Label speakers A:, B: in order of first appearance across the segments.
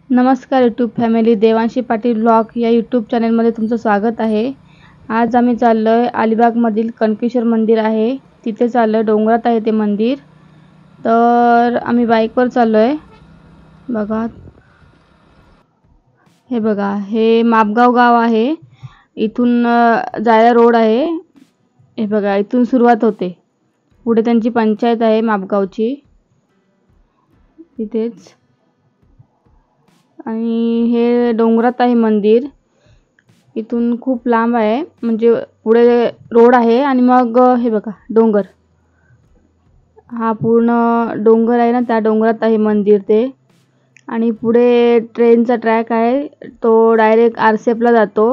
A: नमस्कार YouTube family, Devanshi Patil blog या YouTube चॅनलमध्ये तुमचं स्वागत आहे। आज आम्ही चाललोय अलिबागमधील कनकेश्वर मंदिर आहे, तिथे चाललोय। डोंगरात आहे ते मंदिर। तर आम्ही बाईकवर चाललोय। बघा, हे बघा, हे मापगाव गाव आहे। इथून जायला रोड आहे। हे बघा, इथून सुरुवात होते। पुढे त्यांची पंचायत आहे मापगावची, तिथेच। आणि हे डोंगरात आहे मंदिर। इथून खूप लांब आहे, म्हणजे पुढे रोड आहे आणि मग हे बघा डोंगर। हा पूर्ण डोंगर आहे ना, त्या डोंगरात आहे मंदिर ते। आणि पुढे ट्रेनचा ट्रॅक आहे, तो डायरेक्ट आरसेपला जातो।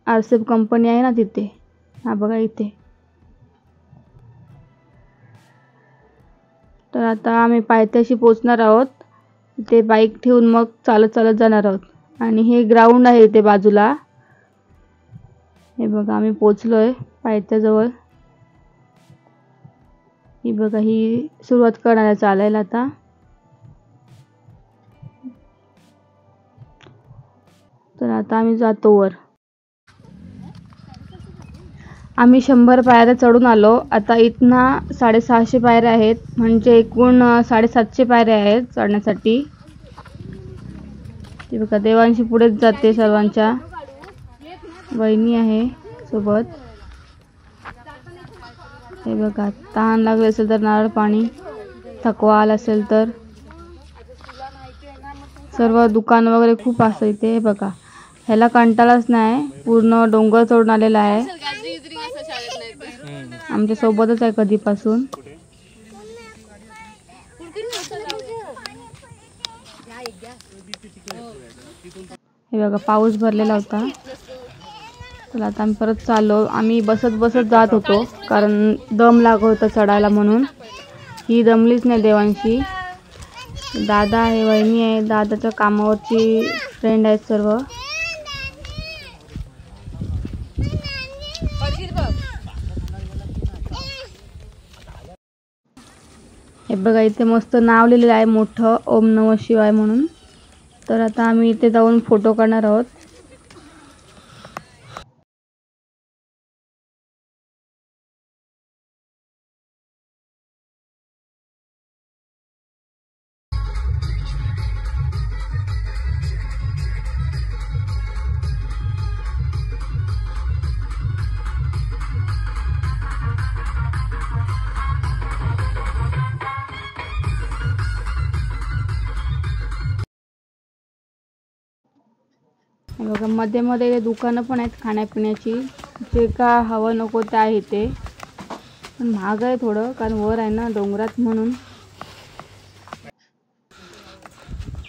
A: आरसेप कंपनी आहे ना तिथे। हा बघा इथे। तर आता आम्ही पायथ्याशी पोहोचणार आहोत। ते बाईक ठेवून मग चालत चालत जाणार आहोत। आणि हे ग्राउंड आहे इथे बाजूला। हे बघा, आम्ही पोहोचलोय पायथ्याजवळ। ही बघा, ही सुरुवात करणार आहे चालायला आता। तर आता आम्ही जातो वर। आम्ही 100 पायऱ्या चढून आलो। आता इथना 650 पायऱ्या आहेत, म्हणजे एकूण 750 पायऱ्या आहेत चढण्यासाठी। ते बघा, देवांशी पुढेच जाते सर्वांच्या। वहिनी आहे सोबत। हे बघा, तहान लागली असेल तर नारळ पाणी, थकवा आला असेल तर। सर्व दुकान वगैरे खूप असतं इथे। हे बघा, ह्याला कंटाळाच नाही, पूर्ण डोंगर चढून आलेला आहे। आमच्या सोबतच आहे कधीपासून। हे बघा, पाऊस भरलेला होता। तर आता आम्ही परत चाललो। आम्ही बसत बसत जात होतो, कारण दम लागत होता चढायला म्हणून। ही दमलीच नाही देवांशी। दादा आहे, वहिनी आहे, दादाच्या कामावरची फ्रेंड आहेत सर्व। हे बघा, इथे मस्त नाव लिहिलेलं आहे मोठं, ओम नमः शिवाय म्हणून। तर आता आम्ही इथे जाऊन फोटो काढणार आहोत। बघा, मध्ये मध्ये दुकानं पण आहेत खाण्यापिण्याची, जे का हवं नको ते आहे ते। पण महाग आहे थोडं, कारण वर आहे ना डोंगरात म्हणून।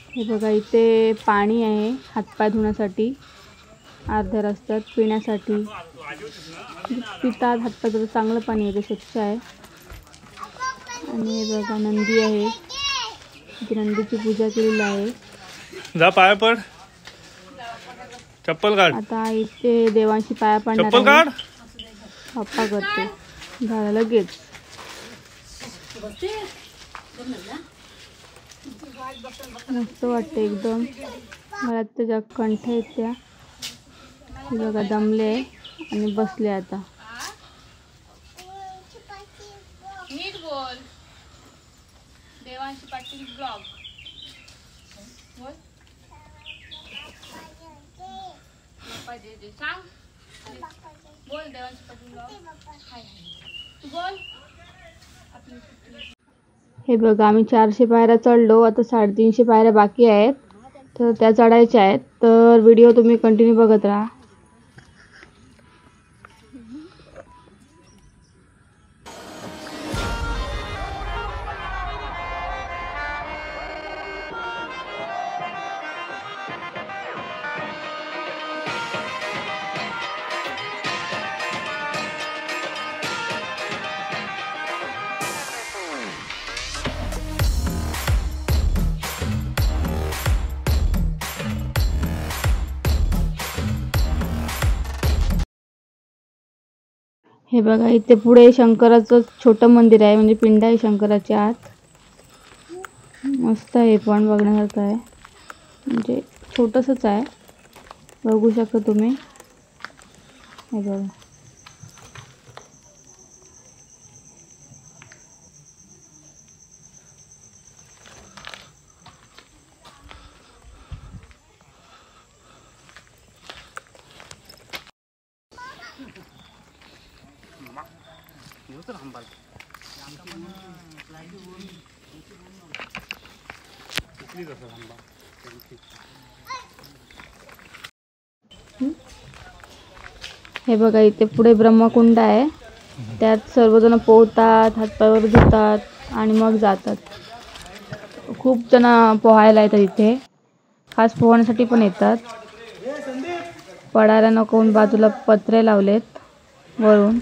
A: हे बघा, इथे पाणी आहे हातपाय धुण्यासाठी, अर्ध्या रस्त्यात पिण्यासाठी पितात हातपाय धुतात। चांगलं पाणी आहे, ते स्वच्छ आहे। आणि हे बघा, नंदी आहे, इथे नंदीची पूजा केलेली आहे।
B: जा पाया पड, चप्पल काढ।
A: आता इथे देवांशी पाया पडणार
B: चप्पल काढ,
A: पप्पा करते। झालं लगेच। मस्त वाटते एकदम। घरात त्याच्या कंठ आहेत त्या। बघा, दमले आणि बसले आता। नीट बोल, देवांशी पाटील ब्लॉग बोल। सांग, बोल देवांशी पाटील ब्लॉग। तू बोल। हे बघा, आम्ही 400 पायऱ्या चढलो। आता 350 पायऱ्या बाकी आहेत, तर त्या चढायच्या आहेत। तर व्हिडिओ तुम्ही कंटिन्यू बघत राहा। हे बघा, इथे पुढे शंकराचं छोटं मंदिर आहे, म्हणजे पिंड आहे शंकराच्या आत। मस्त आहे पण बघण्यासारखं आहे, म्हणजे छोटंसंच आहे, बघू शकता तुम्ही. हे बघा. हे बघा, इथे पुढे ब्रह्मकुंड आहे, त्यात सर्वजण पोहतात, हातपायवर धुतात आणि मग जातात. खूप जण पोहायला येतात इथे, खास पोहण्यासाठी पण येतात. पडायला नको म्हणून बाजूला पत्रे लावलेत वरून.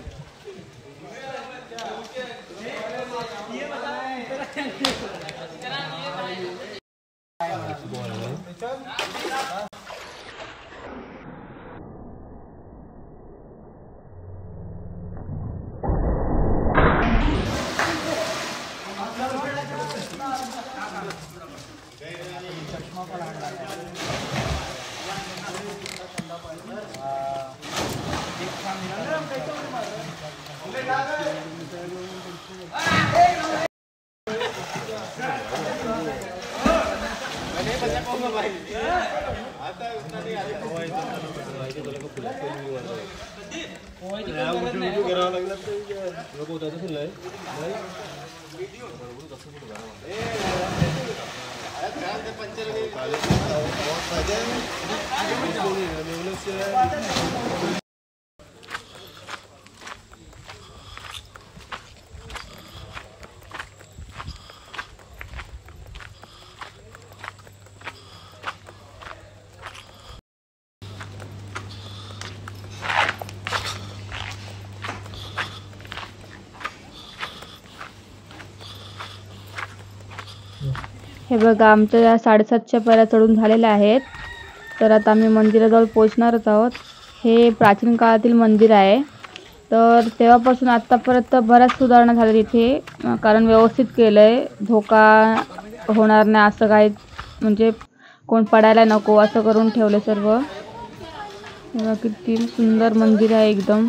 A: हे बघा, आमच्या या 7:30च्या पायऱ्या चढून झालेल्या आहेत. तर आता आम्ही मंदिराजवळ पोहोचणारच आहोत. हे प्राचीन काळातील मंदिर आहे, तर तेव्हापासून आत्तापर्यंत बऱ्याच सुधारणा झाल्या तिथे, कारण व्यवस्थित केलं आहे. धोका होणार नाही असं काही, म्हणजे कोण पडायला नको असं करून ठेवलं सर्व. किती सुंदर मंदिर आहे एकदम.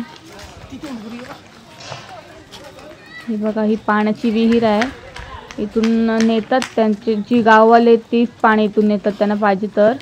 A: हे बघा, ही पाण्याची विहीर आहे, इथून नेतात त्यांची जी गाववाले तीच पाणी इथून नेतात त्यांना पाहिजे तर.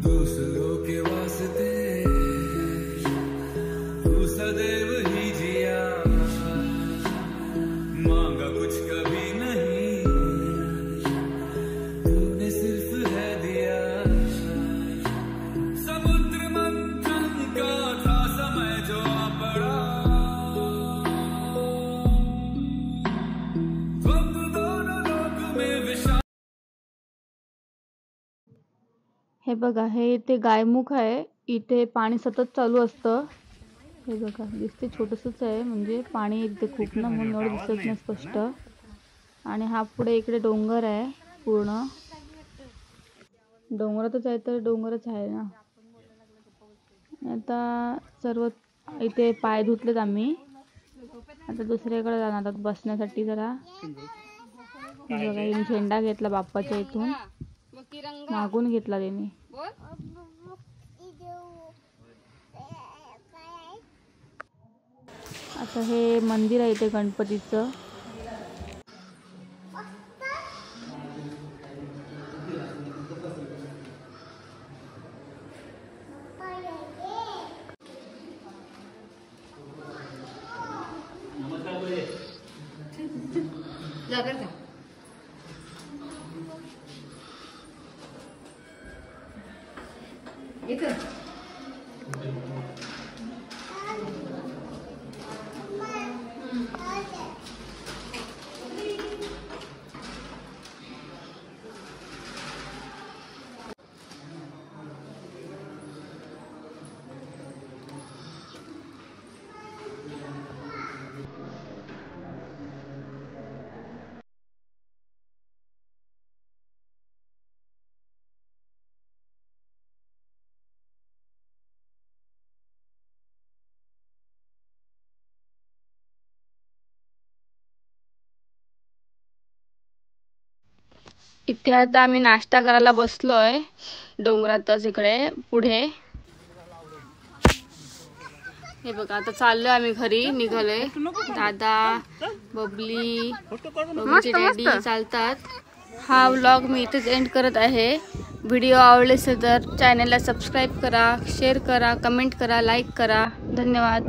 C: दूसरों के वास्ते तू सदैव ही जिया, मांगा कुछ कभी नहीं, तूने सिर्फ है दिया। समुद्र मंथन का था समय जो आ पड़ा, द्वंद्व दोनों लोक में विशाल।
A: हे बघा, हे इथे गायमुख आहे. इथे पाणी सतत चालू असतं. हे बघा, दिसते छोटंसंच आहे, म्हणजे पाणी इथे खूप ना, म्हणून एवढं दिसत नाही स्पष्ट. आणि हा पुढे इकडे डोंगर आहे, पूर्ण डोंगरातच आहे, तर डोंगरच आहे ना. आता सर्व इथे पाय धुतलेत आम्ही. आता दुसरीकडे जाणार आहोत बसण्यासाठी जरा. हे बघा, हिने झेंडा घेतला बाप्पाच्या इथून, मागून घेतला त्याने. आता हे मंदिर आहे इथे गणपतीचं. इथे आता आम्ही नाश्ता करायला बसलोय डोंगरातच इकडे पुढे. हे बघा, आता चाललोय आम्ही घरी, निघालोय. दादा, बबली, बबलीचे डॅडी चालतात. हा व्लॉग मी इथेच एंड करत आहे. व्हिडिओ आवडले असेल तर चॅनलला सबस्क्राईब करा, शेअर करा, कमेंट करा, लाईक करा. धन्यवाद.